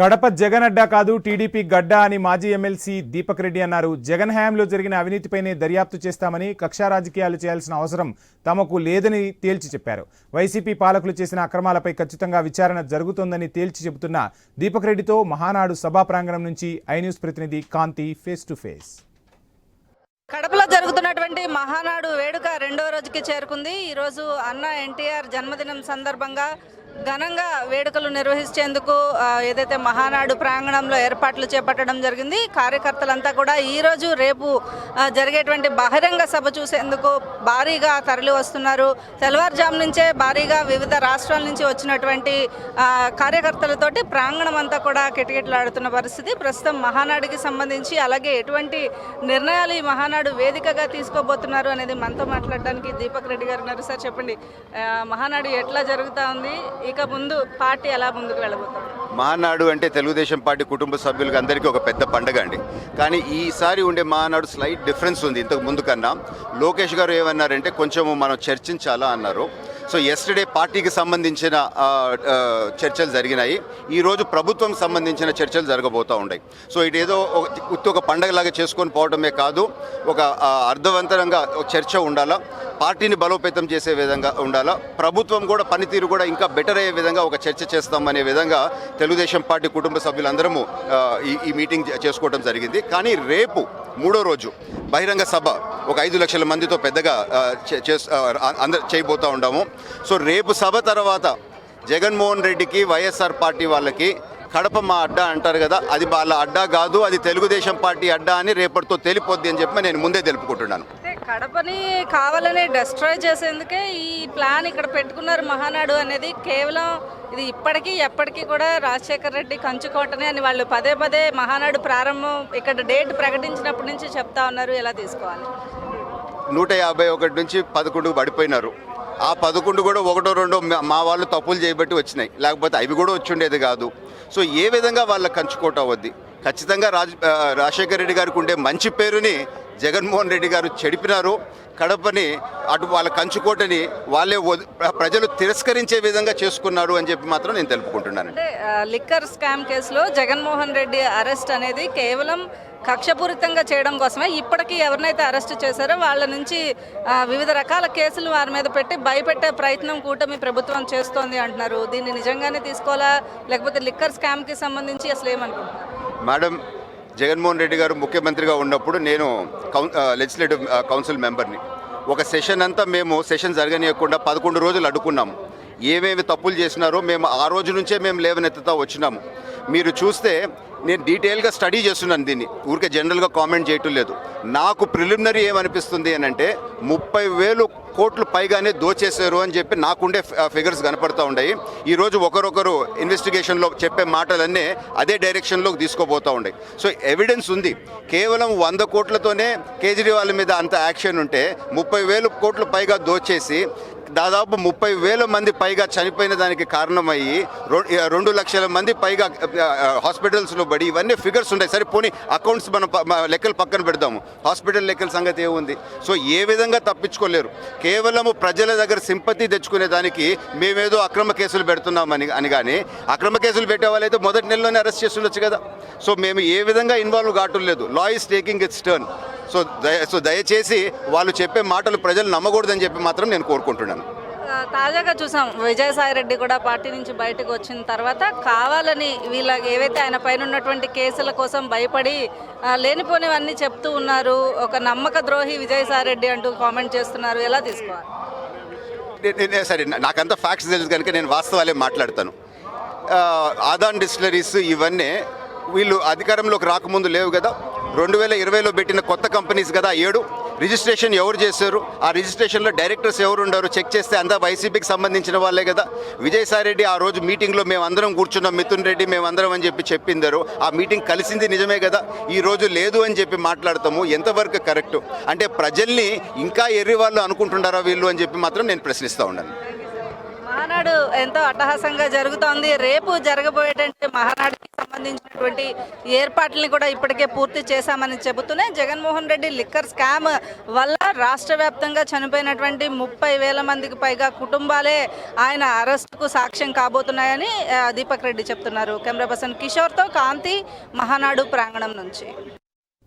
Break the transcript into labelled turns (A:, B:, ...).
A: కడప జగన్ అడ్డా కాదు టీడీపీ గడ్డా అని మాజీ ఎమ్మెల్సీ దీపక్ రెడ్డి అన్నారు. జగన్ హయాంలో జరిగిన అవినీతిపైనే దర్యాప్తు చేస్తామని, కక్షా రాజకీయాలు చేయాల్సిన అవసరం తమకు లేదని తేల్చి చెప్పారు. వైసీపీ పాలకులు చేసిన అక్రమాలపై ఖచ్చితంగా విచారణ జరుగుతోందని తేల్చి చెబుతున్న దీపక్ రెడ్డితో మహానాడు సభా ప్రాంగణం నుంచి ఐ న్యూస్ ప్రతినిధి కాంతి ఫేస్ టు ఫేస్.
B: కడపలో జరుగుతున్నటువంటి మహానాడు వేడుక రెండో రోజుకి చేరుకుంది. ఈరోజు అన్న ఎన్టీఆర్ జన్మదినం సందర్భంగా ఘనంగా వేడుకలు నిర్వహించేందుకు ఏదైతే మహానాడు ప్రాంగణంలో ఏర్పాట్లు చేపట్టడం జరిగింది. కార్యకర్తలంతా కూడా ఈరోజు రేపు జరిగేటువంటి బహిరంగ సభ చూసేందుకు భారీగా తరలి వస్తున్నారు. తెల్లవారుజాము నుంచే భారీగా వివిధ రాష్ట్రాల నుంచి వచ్చినటువంటి కార్యకర్తలతోటి ప్రాంగణం అంతా కూడా కిటకిటలాడుతున్న పరిస్థితి. ప్రస్తుతం మహానాడుకి సంబంధించి అలాగే ఎటువంటి నిర్ణయాలు ఈ మహానాడు వేదికగా తీసుకోబోతున్నారు అనేది మనతో మాట్లాడడానికి దీపక్ రెడ్డి గారు ఉన్నారు. సార్ చెప్పండి, మహానాడు ఎట్లా జరుగుతూ ఉంది, ఇక ముందు పార్టీ ఎలా ముందుకు వెళ్ళబోతుంది?
C: మహానాడు అంటే తెలుగుదేశం పార్టీ కుటుంబ సభ్యులకి అందరికీ ఒక పెద్ద పండగ అండి. కానీ ఈసారి ఉండే మహానాడు స్లైట్ డిఫరెన్స్ ఉంది ఇంతకు ముందు కన్నా. లోకేష్ గారు ఏమన్నారంటే కొంచెము మనం చర్చించాలా అన్నారు. సో ఎస్టర్డే పార్టీకి సంబంధించిన చర్చలు జరిగినాయి. ఈరోజు ప్రభుత్వం సంబంధించిన చర్చలు జరగబోతూ ఉన్నాయి. సో ఇదేదో ఒక పండగలాగా చేసుకొని పోవడమే కాదు, ఒక అర్థవంతంగా చర్చ ఉండాలా, పార్టీని బలోపేతం చేసే విధంగా ఉండాలా, ప్రభుత్వం కూడా పనితీరు కూడా ఇంకా బెటర్ అయ్యే విధంగా ఒక చర్చ చేస్తామనే విధంగా తెలుగుదేశం పార్టీ కుటుంబ సభ్యులందరము ఈ మీటింగ్ చేసుకోవడం జరిగింది. కానీ రేపు మూడో రోజు బహిరంగ సభ ఒక 5 లక్షల మందితో పెద్దగా అందరు చేయబోతూ ఉన్నాము. సో రేపు సభ తర్వాత జగన్మోహన్ రెడ్డికి, వైఎస్ఆర్ పార్టీ వాళ్ళకి కడప మా అడ్డా అంటారు కదా, అది వాళ్ళ అడ్డా కాదు, అది తెలుగుదేశం పార్టీ అడ్డా అని రేపటితో తెలిపోద్ది అని చెప్పి నేను ముందే తెలుపుకుంటున్నాను.
B: కడపని కావాలని డిస్ట్రాయ్ చేసేందుకే ఈ ప్లాన్ ఇక్కడ పెట్టుకున్నారు. మహానాడు అనేది కేవలం ఇది ఇప్పటికీ ఎప్పటికీ కూడా రాజశేఖర్ రెడ్డి కంచుకోటనే అని వాళ్ళు పదే పదే మహానాడు ప్రారంభం ఇక్కడ డేట్ ప్రకటించినప్పటి నుంచి చెప్తా ఉన్నారు. ఎలా తీసుకోవాలి?
C: 151 నుంచి 11 పడిపోయినారు. ఆ 11 కూడా 1-2 మా వాళ్ళు తప్పులు చేయబట్టి వచ్చినాయి, లేకపోతే అవి కూడా వచ్చి ఉండేది కాదు. సో ఏ విధంగా వాళ్ళ కంచుకోట అవద్ది. ఖచ్చితంగా రాజశేఖర రెడ్డి గారికి ఉండే మంచి పేరుని జగన్మోహన్ రెడ్డి గారు చెడిపినారు. కడపని అటు వాళ్ళ కంచుకోటని వాళ్ళే ప్రజలు తిరస్కరించే విధంగా చేసుకున్నారు అని చెప్పి మాత్రం నేను తెలుపుకుంటున్నాను.
B: అంటే లిక్కర్ స్కామ్ కేసులో జగన్మోహన్ రెడ్డి అరెస్ట్ అనేది కేవలం కక్షపూరితంగా చేయడం కోసమే. ఇప్పటికీ ఎవరినైతే అరెస్ట్ చేశారో వాళ్ళ నుంచి వివిధ రకాల కేసులు వారి మీద పెట్టి భయపెట్టే ప్రయత్నం కూటమి ప్రభుత్వం చేస్తోంది అంటున్నారు. దీన్ని నిజంగానే తీసుకోవాలా, లేకపోతే లిక్కర్ స్కామ్కి సంబంధించి అసలు ఏమనుకుంటున్నారు?
C: మేడం, జగన్మోహన్ రెడ్డి గారు ముఖ్యమంత్రిగా ఉన్నప్పుడు నేను లెజిస్లేటివ్ కౌన్సిల్ మెంబర్ని. ఒక సెషన్ అంతా మేము సెషన్ జరగనీయకుండా 11 రోజులు అడ్డుకున్నాము. ఏమేమి తప్పులు చేసినారో మేము ఆ రోజు నుంచే మేము లేవనెత్తుతా వచ్చినాము. మీరు చూస్తే నేను డీటెయిల్గా స్టడీ చేస్తున్నాను దీన్ని, ఊరికే జనరల్గా కామెంట్ చేయటం లేదు. నాకు ప్రిలిమినరీ ఏమనిపిస్తుంది అని అంటే 30,000 కోట్లు పైగానే దోచేశారు అని చెప్పి నాకుండే ఫిగర్స్ కనపడతా ఉన్నాయి. ఈరోజు ఒకరొకరు ఇన్వెస్టిగేషన్లో చెప్పే మాటలన్నీ అదే డైరెక్షన్లోకి తీసుకోబోతూ ఉన్నాయి. సో ఎవిడెన్స్ ఉంది. కేవలం 100 కోట్లతోనే కేజ్రీవాల్ మీద అంత యాక్షన్ ఉంటే 30,000 కోట్లు పైగా దోచేసి దాదాపు 30,000 మంది పైగా చనిపోయిన దానికి కారణమయ్యి 2 లక్షల మంది పైగా హాస్పిటల్స్లో పడి ఇవన్నీ ఫిగర్స్ ఉంటాయి. సరే పోనీ అకౌంట్స్ మనం లెక్కలు పక్కన పెడదాము, హాస్పిటల్ లెక్కల సంగతి ఏముంది? సో ఏ విధంగా తప్పించుకోలేరు. కేవలము ప్రజల దగ్గర సింపతి తెచ్చుకునే దానికి మేమేదో అక్రమ కేసులు పెడుతున్నామని కానీ అక్రమ కేసులు పెట్టే వాళ్ళైతే మొదటి నెలలోనే అరెస్ట్ చేస్తుండొచ్చు కదా. సో మేము ఏ విధంగా ఇన్వాల్వ్ కావటం లేదు. Law is taking it's turn. So దయచేసి వాళ్ళు చెప్పే మాటలు ప్రజలు నమ్మకూడదని చెప్పి మాత్రం నేను కోరుకుంటున్నాను.
B: తాజాగా చూసాం, విజయసాయి రెడ్డి కూడా పార్టీ నుంచి బయటకు వచ్చిన తర్వాత కావాలని వీళ్ళకి ఏవైతే ఆయన పైన ఉన్నటువంటి కేసుల కోసం భయపడి లేనిపోనివన్నీ చెప్తూ ఉన్నారు. ఒక నమ్మక ద్రోహి విజయసాయి రెడ్డి అంటూ కామెంట్ చేస్తున్నారు. ఎలా తీసుకోవాలి?
C: సరే, నాకంత ఫ్యాక్ట్స్ తెలుసు కనుక నేను వాస్తవాలే మాట్లాడతాను. ఆదాన్ డిస్టిలరీస్ ఇవన్నీ వీళ్ళు అధికారంలోకి రాకముందు లేవు కదా. 2020లో పెట్టిన కొత్త కంపెనీస్ కదా 7. రిజిస్ట్రేషన్ ఎవరు చేశారు? ఆ రిజిస్ట్రేషన్లో డైరెక్టర్స్ ఎవరు ఉన్నారు? చెక్ చేస్తే అంతా వైసీపీకి సంబంధించిన వాళ్ళే కదా. విజయసాయి రెడ్డి ఆ రోజు మీటింగ్లో మేమందరం కూర్చున్నాం, మిథున్ రెడ్డి మేమందరం అని చెప్పి చెప్పిందారు. ఆ మీటింగ్ కలిసింది నిజమే కదా. ఈ రోజు లేదు అని చెప్పి మాట్లాడతాము. ఎంతవరకు కరెక్టు? అంటే ప్రజల్ని ఇంకా ఎర్రి వాళ్ళు అనుకుంటున్నారా వీళ్ళు అని చెప్పి మాత్రం నేను ప్రశ్నిస్తూ ఉన్నాను.
B: మహానాడు ఎంతో అట్టహాసంగా జరుగుతోంది. రేపు జరగబోయేటువంటి మహానాడుకి సంబంధించినటువంటి కావాల్సినటువంటి ఏర్పాట్లని కూడా ఇప్పటికే పూర్తి చేశామని చెబుతూనే జగన్మోహన్ రెడ్డి లిక్కర్ స్కామ్ వల్ల రాష్ట్ర వ్యాప్తంగా చనిపోయినటువంటి 30,000 మందికి పైగా కుటుంబాలే ఆయన అరెస్టుకు సాక్ష్యం కాబోతున్నాయని దీపక్ రెడ్డి చెప్తున్నారు. కెమెరా పర్సన్ కిషోర్తో కాంతి, మహానాడు ప్రాంగణం నుంచి.